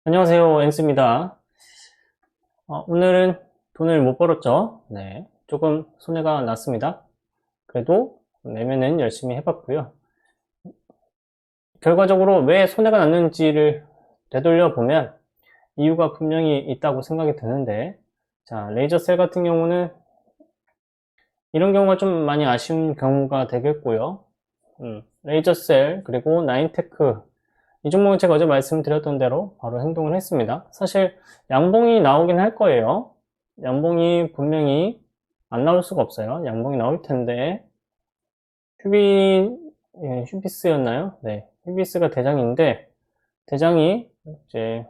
안녕하세요. 엔스입니다. 오늘은 돈을 못 벌었죠. 네. 조금 손해가 났습니다. 그래도 매매는 열심히 해봤고요. 결과적으로 왜 손해가 났는지를 되돌려 보면 이유가 분명히 있다고 생각이 드는데, 자, 레이저셀 같은 경우는 이런 경우가 좀 많이 아쉬운 경우가 되겠고요. 레이저셀, 그리고 나인테크, 이 종목은 제가 어제 말씀드렸던 대로 바로 행동을 했습니다. 사실 양봉이 나오긴 할 거예요. 양봉이 분명히 안 나올 수가 없어요. 양봉이 나올 텐데 휴비스였나요? 네, 휴비스가 대장인데 대장이 이제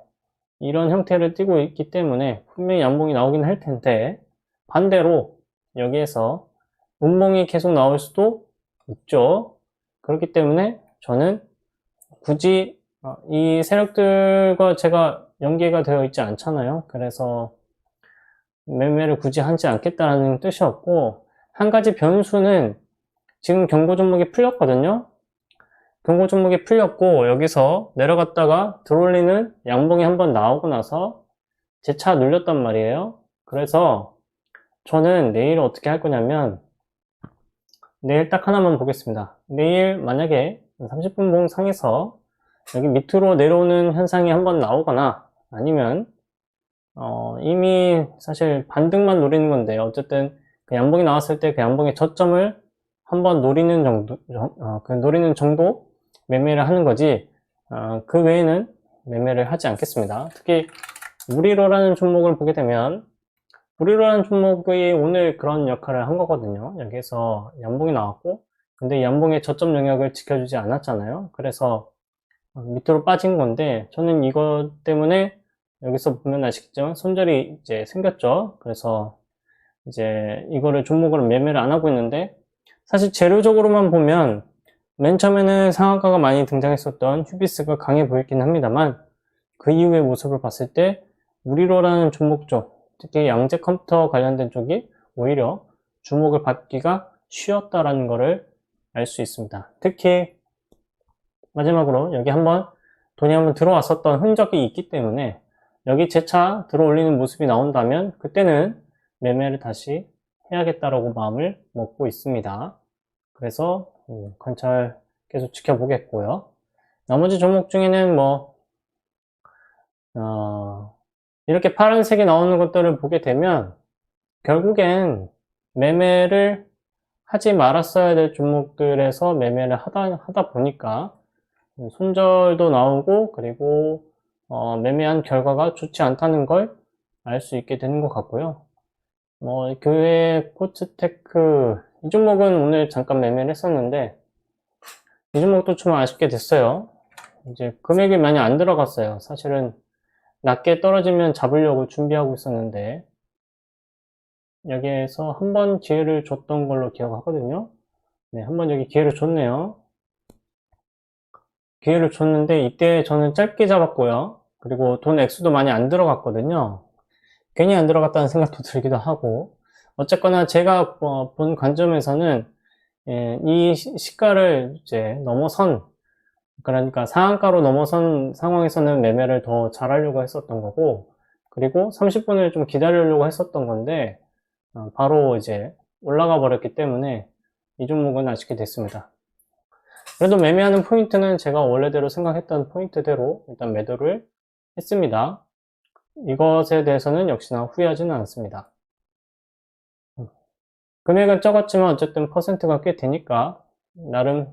이런 형태를 띠고 있기 때문에 분명히 양봉이 나오긴 할 텐데 반대로 여기에서 음봉이 계속 나올 수도 있죠. 그렇기 때문에 저는 굳이 이 세력들과 제가 연계가 되어 있지 않잖아요. 그래서 매매를 굳이 하지 않겠다는 뜻이었고, 한 가지 변수는 지금 경고 종목이 풀렸거든요. 경고 종목이 풀렸고 여기서 내려갔다가 들어올리는 양봉이 한번 나오고 나서 재차 눌렸단 말이에요. 그래서 저는 내일 어떻게 할 거냐면 내일 딱 하나만 보겠습니다. 내일 만약에 30분 봉 상에서 여기 밑으로 내려오는 현상이 한번 나오거나 아니면 이미 사실 반등만 노리는 건데 어쨌든 그 양봉이 나왔을 때 그 양봉의 저점을 한번 노리는 정도 그 노리는 정도 매매를 하는 거지 그 외에는 매매를 하지 않겠습니다. 특히 우리로라는 종목을 보게 되면 우리로라는 종목이 오늘 그런 역할을 한 거거든요. 여기서 양봉이 나왔고 근데 이 양봉의 저점 영역을 지켜주지 않았잖아요. 그래서 밑으로 빠진 건데 저는 이것 때문에 여기서 보면 아시겠지만 손절이 이제 생겼죠. 그래서 이제 이거를 종목으로 매매를 안 하고 있는데 사실 재료적으로만 보면 맨 처음에는 상한가가 많이 등장했었던 휴비스가 강해 보이긴 합니다만 그 이후의 모습을 봤을 때 우리로라는 종목 쪽 특히 양재 컴퓨터 관련된 쪽이 오히려 주목을 받기가 쉬웠다라는 것을 알 수 있습니다. 특히 마지막으로 여기 한번 돈이 한번 들어왔었던 흔적이 있기 때문에 여기 재차 들어올리는 모습이 나온다면 그때는 매매를 다시 해야겠다라고 마음을 먹고 있습니다. 그래서 관찰 계속 지켜보겠고요. 나머지 종목 중에는 이렇게 파란색이 나오는 것들을 보게 되면 결국엔 매매를 하지 말았어야 될 종목들에서 매매를 하다 보니까 손절도 나오고 그리고 매매한 결과가 좋지 않다는 걸 알 수 있게 되는 것 같고요. 교회 코츠테크 이 종목은 오늘 잠깐 매매를 했었는데 이 종목도 좀 아쉽게 됐어요. 이제 금액이 많이 안 들어갔어요. 사실은 낮게 떨어지면 잡으려고 준비하고 있었는데 여기에서 한 번 기회를 줬던 걸로 기억하거든요. 네, 한 번 여기 기회를 줬네요. 기회를 줬는데 이때 저는 짧게 잡았고요. 그리고 돈 액수도 많이 안 들어갔거든요. 괜히 안 들어갔다는 생각도 들기도 하고 어쨌거나 제가 본 관점에서는 이 시가를 이제 넘어선 그러니까 상한가로 넘어선 상황에서는 매매를 더 잘하려고 했었던 거고 그리고 30분을 좀 기다리려고 했었던 건데 바로 이제 올라가 버렸기 때문에 이 종목은 아쉽게 됐습니다. 그래도 매매하는 포인트는 제가 원래대로 생각했던 포인트대로 일단 매도를 했습니다. 이것에 대해서는 역시나 후회하지는 않습니다. 금액은 적었지만 어쨌든 퍼센트가 꽤 되니까 나름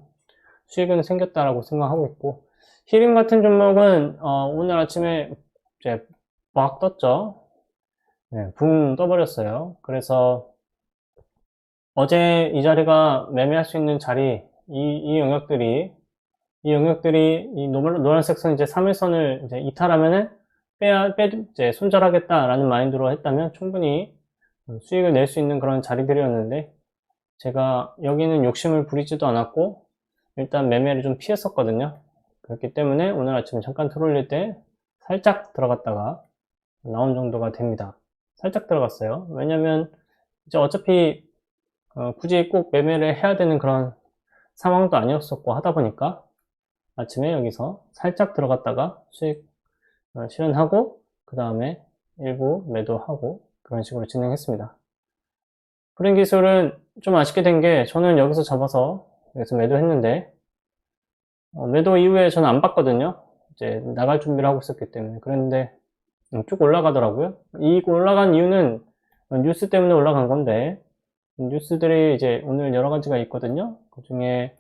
수익은 생겼다라고 생각하고 있고 히림 같은 종목은 오늘 아침에 이제 막 떴죠. 네, 붕 떠버렸어요. 그래서 어제 이 자리가 매매할 수 있는 자리 이 영역들이 이 노란색 선 이제 3일선을 이제 이탈하면은 이제 손절하겠다라는 마인드로 했다면 충분히 수익을 낼 수 있는 그런 자리들이었는데 제가 여기는 욕심을 부리지도 않았고 일단 매매를 좀 피했었거든요. 그렇기 때문에 오늘 아침 잠깐 들어올릴 때 살짝 들어갔다가 나온 정도가 됩니다. 살짝 들어갔어요. 왜냐면 이제 어차피 굳이 꼭 매매를 해야 되는 그런 상황도 아니었었고 하다 보니까 아침에 여기서 살짝 들어갔다가 수익 실현하고 그 다음에 일부 매도하고 그런 식으로 진행했습니다. 프린 기술은 좀 아쉽게 된 게 저는 여기서 잡아서 여기서 매도했는데 매도 이후에 저는 안 봤거든요. 이제 나갈 준비를 하고 있었기 때문에. 그랬는데 쭉 올라가더라고요. 이 올라간 이유는 뉴스 때문에 올라간 건데 뉴스들이 이제 오늘 여러 가지가 있거든요. 그 중에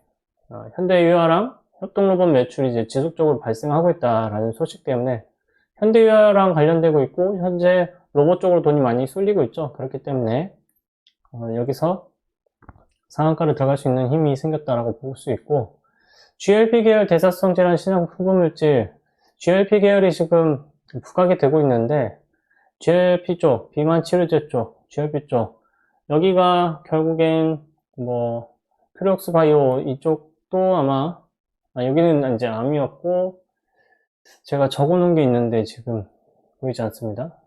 현대유아랑 협동로봇 매출이 이제 지속적으로 발생하고 있다라는 소식 때문에 현대유아랑 관련되고 있고 현재 로봇 쪽으로 돈이 많이 쏠리고 있죠. 그렇기 때문에 여기서 상한가를 들어갈 수 있는 힘이 생겼다라고 볼 수 있고 GLP 계열 대사성 질환 신약 흡음물질 GLP 계열이 지금 부각이 되고 있는데 GLP 쪽, 비만 치료제 쪽, GLP 쪽 여기가 결국엔 뭐 크리옥스 바이오 이쪽도 아마 여기는 이제 암이었고 제가 적어 놓은 게 있는데 지금 보이지 않습니다.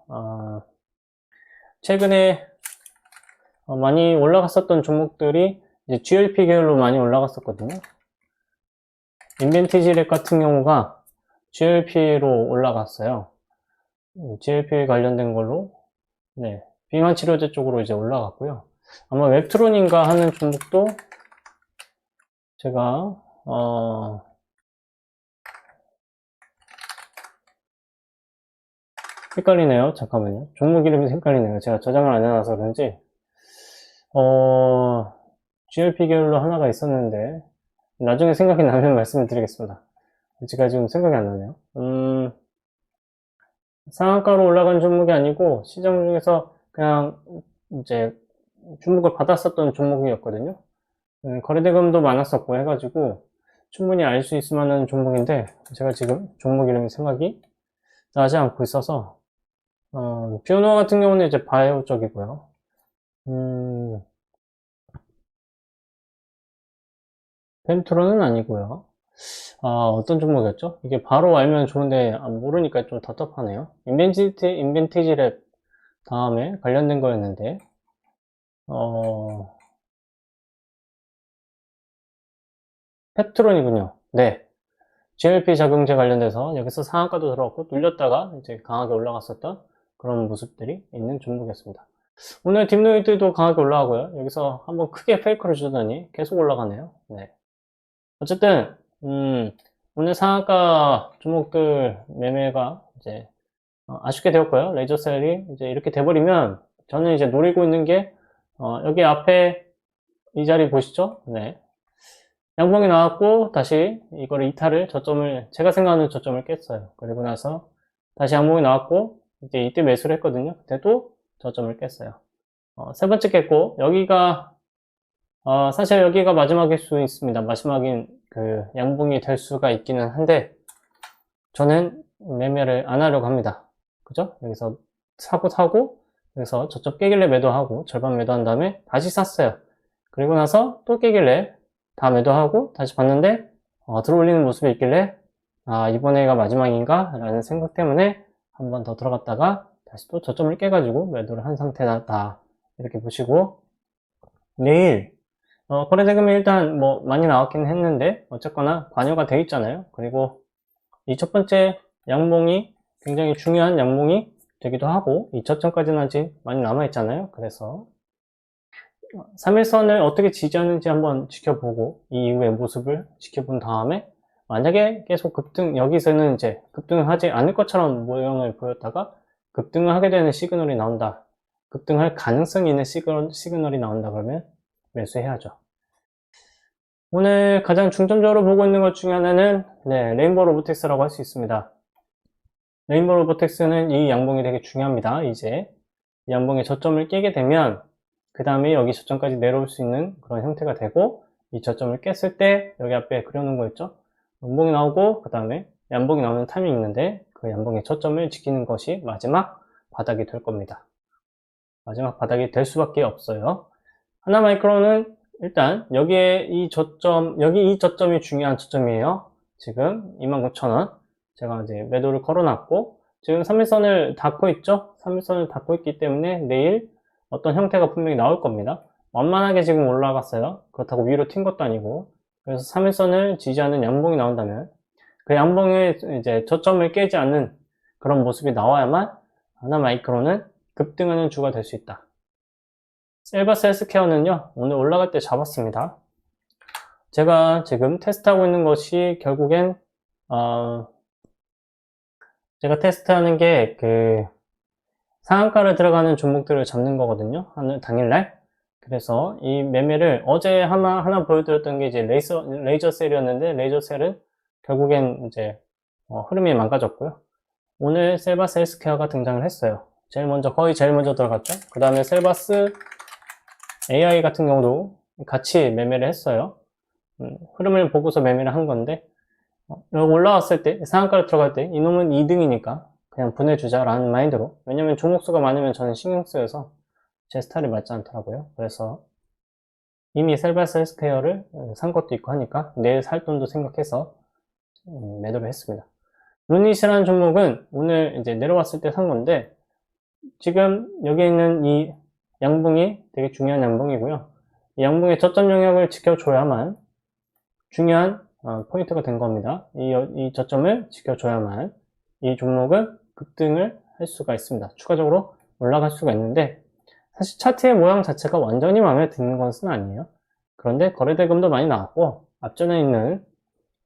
최근에 많이 올라갔었던 종목들이 이제 GLP 계열로 많이 올라갔었거든요. 인벤티지랩 같은 경우가 GLP로 올라갔어요. GLP 관련된 걸로 네, 비만 치료제 쪽으로 이제 올라갔고요. 아마 웹트론인가 하는 종목도 제가 헷갈리네요. 잠깐만요. 종목 이름이 헷갈리네요. 제가 저장을 안 해놔서 그런지 GLP 계열로 하나가 있었는데 나중에 생각이 나면 말씀을 드리겠습니다. 제가 지금 생각이 안 나네요. 상한가로 올라간 종목이 아니고 시장 중에서 그냥 이제 주목을 받았었던 종목이었거든요. 거래대금도 많았었고 해가지고 충분히 알 수 있을 만한 종목인데 제가 지금 종목 이름이 생각이 나지 않고 있어서 비오노 같은 경우는 이제 바이오 쪽이고요. 펜트로는 아니고요. 어떤 종목이었죠? 이게 바로 알면 좋은데 모르니까 좀 답답하네요. 인벤티지랩 다음에 관련된 거였는데 펩트론이군요. 네. GLP 작용제 관련돼서 여기서 상한가도 들어갔고 눌렸다가 이제 강하게 올라갔었던 그런 모습들이 있는 종목이었습니다. 오늘 딥노이드도 강하게 올라가고요. 여기서 한번 크게 페이크를 주더니 계속 올라가네요. 네. 어쨌든 오늘 상한가 종목들 매매가 이제 아쉽게 되었고요. 레이저셀이 이제 이렇게 돼버리면 저는 이제 노리고 있는 게 여기 앞에 이 자리 보시죠? 네. 양봉이 나왔고 다시 이거를 이탈을 저점을 제가 생각하는 저점을 깼어요. 그리고 나서 다시 양봉이 나왔고 이제 이때 매수를 했거든요. 그때도 저점을 깼어요. 세 번째 깼고 여기가 사실 여기가 마지막일 수 있습니다. 마지막인 그 양봉이 될 수가 있기는 한데 저는 매매를 안 하려고 합니다. 그죠? 여기서 사고 여기서 저점 깨길래 매도하고 절반 매도한 다음에 다시 샀어요. 그리고 나서 또 깨길래 다 매도하고 다시 봤는데 들어올리는 모습이 있길래 이번에가 마지막인가 라는 생각 때문에 한 번 더 들어갔다가 다시 또 저점을 깨가지고 매도를 한 상태다 이렇게 보시고 내일 거래대금이 일단 뭐 많이 나왔긴 했는데 어쨌거나 관여가 돼 있잖아요. 그리고 이 첫 번째 양봉이 굉장히 중요한 양봉이 되기도 하고 이 저점까지는 아직 많이 남아 있잖아요. 그래서 3일선을 어떻게 지지하는지 한번 지켜보고 이 이후의 모습을 지켜본 다음에 만약에 계속 급등 여기서는 이제 급등을 하지 않을 것처럼 모형을 보였다가 급등을 하게 되는 시그널이 나온다, 급등할 가능성이 있는 시그널이 나온다 그러면 매수해야죠. 오늘 가장 중점적으로 보고 있는 것 중에 하나는 레인보우 로보틱스라고 할 수 있습니다. 레인보우 로보틱스는 이 양봉이 되게 중요합니다. 이제 이 양봉의 저점을 깨게 되면 그 다음에 여기 저점까지 내려올 수 있는 그런 형태가 되고 이 저점을 깼을 때 여기 앞에 그려놓은 거 있죠? 양봉이 나오고 그 다음에 양봉이 나오는 타이밍이 있는데 그 양봉의 저점을 지키는 것이 마지막 바닥이 될 겁니다. 마지막 바닥이 될 수밖에 없어요. 하나마이크론은 일단 여기에 이 저점, 여기 이 저점이 중요한 저점이에요. 지금 29,000원 제가 이제 매도를 걸어놨고 지금 3일선을 닫고 있죠. 3일선을 닫고 있기 때문에 내일 어떤 형태가 분명히 나올 겁니다. 완만하게 지금 올라갔어요. 그렇다고 위로 튄 것도 아니고. 그래서 3일선을 지지하는 양봉이 나온다면 그 양봉의 이제 저점을 깨지 않는 그런 모습이 나와야만 하나마이크론은 급등하는 주가 될 수 있다. 셀바스 헬스케어는요, 오늘 올라갈 때 잡았습니다. 제가 지금 테스트하고 있는 것이 결국엔 제가 테스트하는 게 상한가를 들어가는 종목들을 잡는 거거든요. 당일날. 그래서 이 매매를 어제 하나 보여드렸던 게 이제 레이저 셀이었는데, 레이저 셀은 결국엔 이제 흐름이 망가졌고요. 오늘 셀바스 헬스케어가 등장을 했어요. 거의 제일 먼저 들어갔죠. 그 다음에 셀바스 AI 같은 경우도 같이 매매를 했어요. 흐름을 보고서 매매를 한 건데, 올라왔을 때, 상한가를 들어갈 때, 이놈은 2등이니까 그냥 보내주자라는 마인드로. 왜냐면 종목수가 많으면 저는 신경 쓰여서 제 스타일이 맞지 않더라고요. 그래서 이미 셀바스 헬스케어를 산 것도 있고 하니까 내일 살 돈도 생각해서 매도를 했습니다. 루닛이라는 종목은 오늘 이제 내려왔을 때 산 건데, 지금 여기 있는 이 양봉이 되게 중요한 양봉이고요. 이 양봉의 저점 영역을 지켜줘야만 중요한 포인트가 된 겁니다. 이 저점을 지켜줘야만 이 종목은 급등을 할 수가 있습니다. 추가적으로 올라갈 수가 있는데, 사실 차트의 모양 자체가 완전히 마음에 드는 것은 아니에요. 그런데 거래대금도 많이 나왔고, 앞전에 있는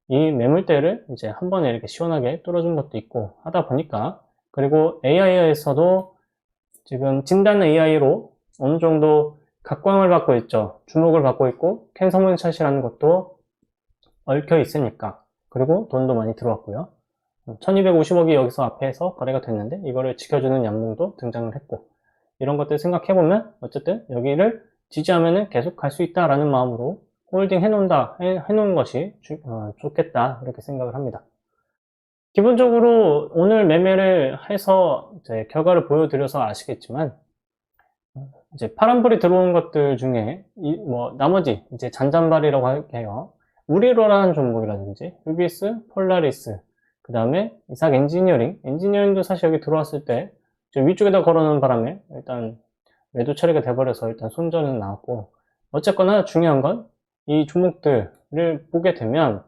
이 매물대를 이제 한 번에 이렇게 시원하게 뚫어준 것도 있고 하다 보니까, 그리고 AI에서도 지금 진단 AI로 어느 정도 각광을 받고 있죠. 주목을 받고 있고, 캔서문샷이라는 것도 얽혀 있으니까. 그리고 돈도 많이 들어왔고요. 1250억이 여기서 앞에서 거래가 됐는데, 이거를 지켜주는 양봉도 등장을 했고, 이런 것들 생각해보면 어쨌든 여기를 지지하면은 계속 갈 수 있다라는 마음으로 홀딩 해놓은 것이 좋겠다, 이렇게 생각을 합니다. 기본적으로 오늘 매매를 해서 이제 결과를 보여드려서 아시겠지만, 이제 파란불이 들어온 것들 중에 나머지 이제 잔잔발이라고 할게요. 우리로라는 종목이라든지 휴비스, 폴라리스, 그 다음에 이삭 엔지니어링도 사실 여기 들어왔을 때 위쪽에다 걸어놓은 바람에 일단 매도 처리가 돼버려서 일단 손절은 나왔고, 어쨌거나 중요한 건 이 종목들을 보게 되면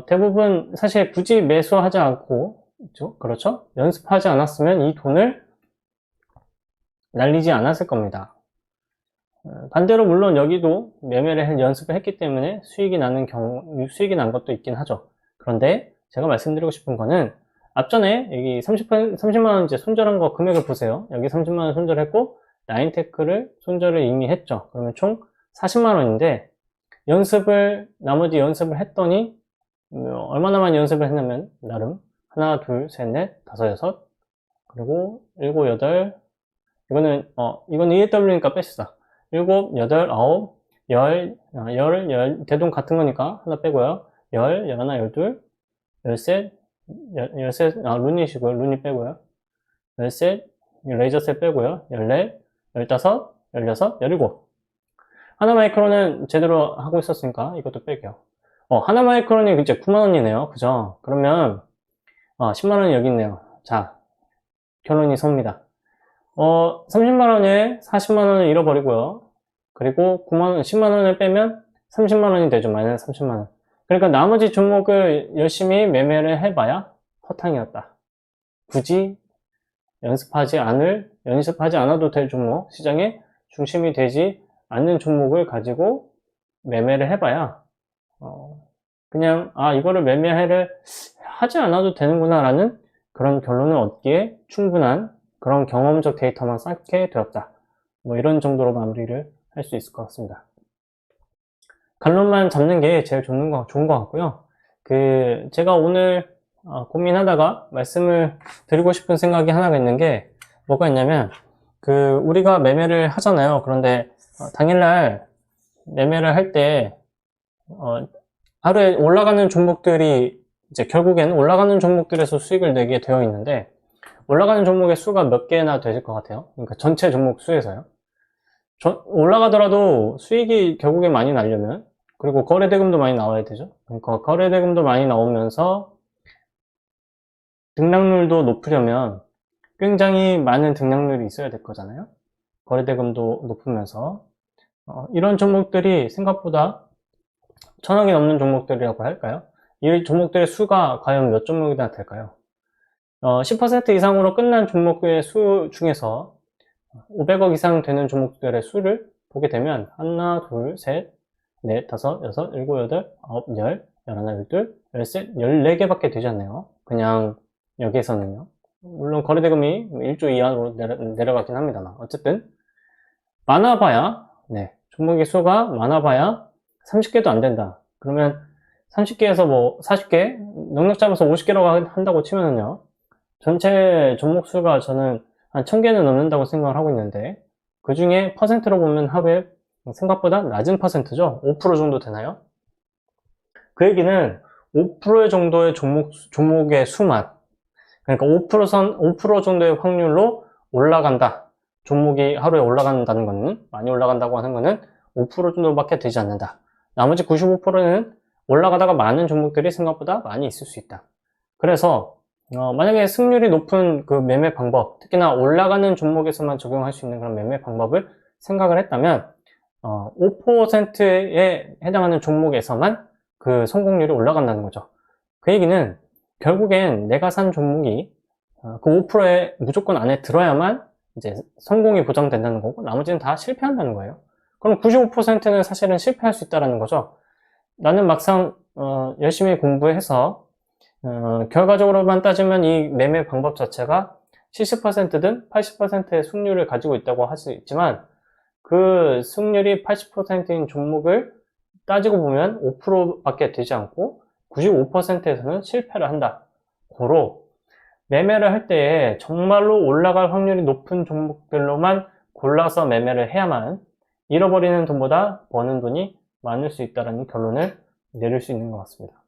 대부분 사실 굳이 매수하지 않고, 그렇죠? 연습하지 않았으면 이 돈을 날리지 않았을 겁니다. 반대로 물론 여기도 매매를 연습을 했기 때문에 수익이 난 것도 있긴 하죠. 그런데 제가 말씀드리고 싶은 거는, 앞전에 여기 30만원 이제 손절한 거 금액을 보세요. 여기 30만원 손절했고, 나인테크를 손절을 이미 했죠. 그러면 총 40만원인데, 나머지 연습을 했더니, 얼마나 많이 연습을 했냐면, 나름, 하나, 둘, 셋, 넷, 다섯, 여섯, 그리고 일곱, 여덟, 이거는 EW니까 뺍시다. 일곱, 여덟, 아홉, 열, 대동 같은 거니까 하나 빼고요. 열하나, 열둘, 열셋, 루닛이고요. 루닛 빼고요. 열셋, 레이저셋 빼고요. 열넷, 열다섯, 열여섯, 열일곱. 하나마이크론은 제대로 하고 있었으니까 이것도 뺄게요. 하나마이크론이 이제 9만원이네요. 그죠? 그러면 10만원이 여기 있네요. 자, 결론이 섭니다. 30만원에 40만원을 잃어버리고요. 그리고 10만원을 빼면 30만원이 되죠. 마이너스 30만원. 그러니까 나머지 종목을 열심히 매매를 해봐야 허탕이었다. 굳이 연습하지 않아도 될 종목, 시장의 중심이 되지 않는 종목을 가지고 매매를 해봐야 그냥 이거를 매매를 하지 않아도 되는구나 라는 그런 결론을 얻기에 충분한 그런 경험적 데이터만 쌓게 되었다. 이런 정도로 마무리를 할 수 있을 것 같습니다. 갈론만 잡는 게 제일 좋은 것 같고요. 제가 오늘 고민하다가 말씀을 드리고 싶은 생각이 하나가 있는 게 뭐가 있냐면, 우리가 매매를 하잖아요. 그런데 당일날 매매를 할 때 하루에 올라가는 종목들이 이제 결국엔 올라가는 종목들에서 수익을 내게 되어 있는데, 올라가는 종목의 수가 몇 개나 되실 것 같아요? 그러니까 전체 종목 수에서요. 올라가더라도 수익이 결국에 많이 나려면, 그리고 거래대금도 많이 나와야 되죠. 그러니까 거래대금도 많이 나오면서 등락률도 높으려면 굉장히 많은 등락률이 있어야 될 거잖아요. 거래대금도 높으면서 이런 종목들이 생각보다 1000억이 넘는 종목들이라고 할까요? 이 종목들의 수가 과연 몇 종목이나 될까요? 10% 이상으로 끝난 종목의 수 중에서 500억 이상 되는 종목들의 수를 보게 되면 하나, 둘, 셋, 넷, 다섯, 여섯, 일곱, 여덟, 아홉, 열, 열하나, 열둘, 열셋, 14개밖에 되지 않네요. 그냥 여기에서는요. 물론 거래대금이 1조 이하로 내려가긴 합니다만 어쨌든 많아봐야 종목의 수가 많아봐야 30개도 안 된다. 그러면 30개에서 뭐 40개, 넉넉 잡아서 50개라고 한다고 치면은요, 전체 종목 수가 저는 한 1000개는 넘는다고 생각을 하고 있는데, 그 중에 퍼센트로 보면 하루에 생각보다 낮은 퍼센트죠. 5% 정도 되나요? 그 얘기는 5% 정도의 종목의 수만, 그러니까 5% 정도의 확률로 올라간다. 종목이 하루에 올라간다는 거는, 많이 올라간다고 하는 거는 5% 정도밖에 되지 않는다. 나머지 95%는 올라가다가 많은 종목들이 생각보다 많이 있을 수 있다. 그래서 만약에 승률이 높은 그 매매 방법, 특히나 올라가는 종목에서만 적용할 수 있는 그런 매매 방법을 생각을 했다면 5%에 해당하는 종목에서만 그 성공률이 올라간다는 거죠. 그 얘기는 결국엔 내가 산 종목이 그 5%에 무조건 안에 들어야만 이제 성공이 보장된다는 거고, 나머지는 다 실패한다는 거예요. 그럼 95%는 사실은 실패할 수 있다는 거죠. 나는 막상 열심히 공부해서 결과적으로만 따지면 이 매매 방법 자체가 70%든 80%의 승률을 가지고 있다고 할 수 있지만, 그 승률이 80%인 종목을 따지고 보면 5%밖에 되지 않고 95%에서는 실패를 한다. 고로 매매를 할 때에 정말로 올라갈 확률이 높은 종목들로만 골라서 매매를 해야만 잃어버리는 돈보다 버는 돈이 많을 수 있다는 결론을 내릴 수 있는 것 같습니다.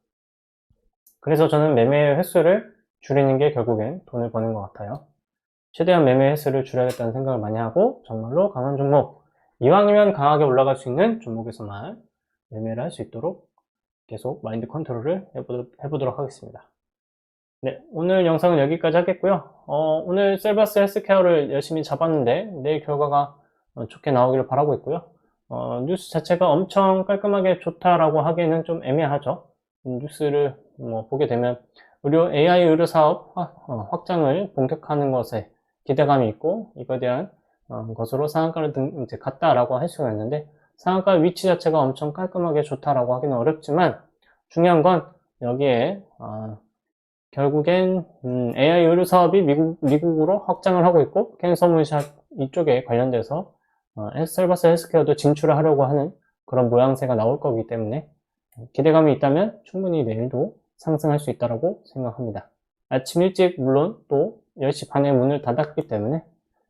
그래서 저는 매매 횟수를 줄이는 게 결국엔 돈을 버는 것 같아요. 최대한 매매 횟수를 줄여야겠다는 생각을 많이 하고, 정말로 강한 종목, 이왕이면 강하게 올라갈 수 있는 종목에서만 매매를 할 수 있도록 계속 마인드 컨트롤을 해보도록 하겠습니다. 네, 오늘 영상은 여기까지 하겠고요. 오늘 셀바스 헬스케어를 열심히 잡았는데 내일 결과가 좋게 나오기를 바라고 있고요. 뉴스 자체가 엄청 깔끔하게 좋다라고 하기에는 좀 애매하죠. 뉴스를 보게 되면 AI 의료 사업 확장을 본격화하는 것에 기대감이 있고, 이거에 대한 것으로 상한가를 이제 갔다라고 할 수가 있는데, 상한가 위치 자체가 엄청 깔끔하게 좋다라고 하기는 어렵지만, 중요한 건 여기에 결국엔 AI 의료 사업이 미국으로 확장을 하고 있고, 캔서문샷 이쪽에 관련돼서 셀바스 헬스케어도 진출을 하려고 하는 그런 모양새가 나올 거기 때문에 기대감이 있다면 충분히 내일도 상승할 수 있다고 생각합니다. 아침 일찍 물론 또 10시 반에 문을 닫았기 때문에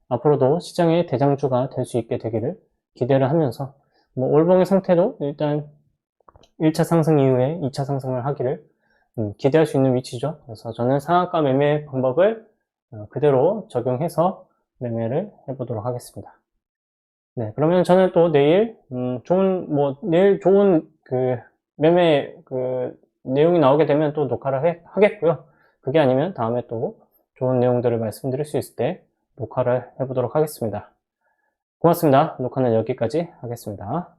앞으로도 시장의 대장주가 될 수 있게 되기를 기대를 하면서, 올봉의 상태도 일단 1차 상승 이후에 2차 상승을 하기를 기대할 수 있는 위치죠. 그래서 저는 상한가 매매 방법을 그대로 적용해서 매매를 해보도록 하겠습니다. 네, 그러면 저는 또 내일 내일 좋은 그 매매 그 내용이 나오게 되면 또 녹화를 하겠고요. 그게 아니면 다음에 또 좋은 내용들을 말씀드릴 수 있을 때 녹화를 해보도록 하겠습니다. 고맙습니다. 녹화는 여기까지 하겠습니다.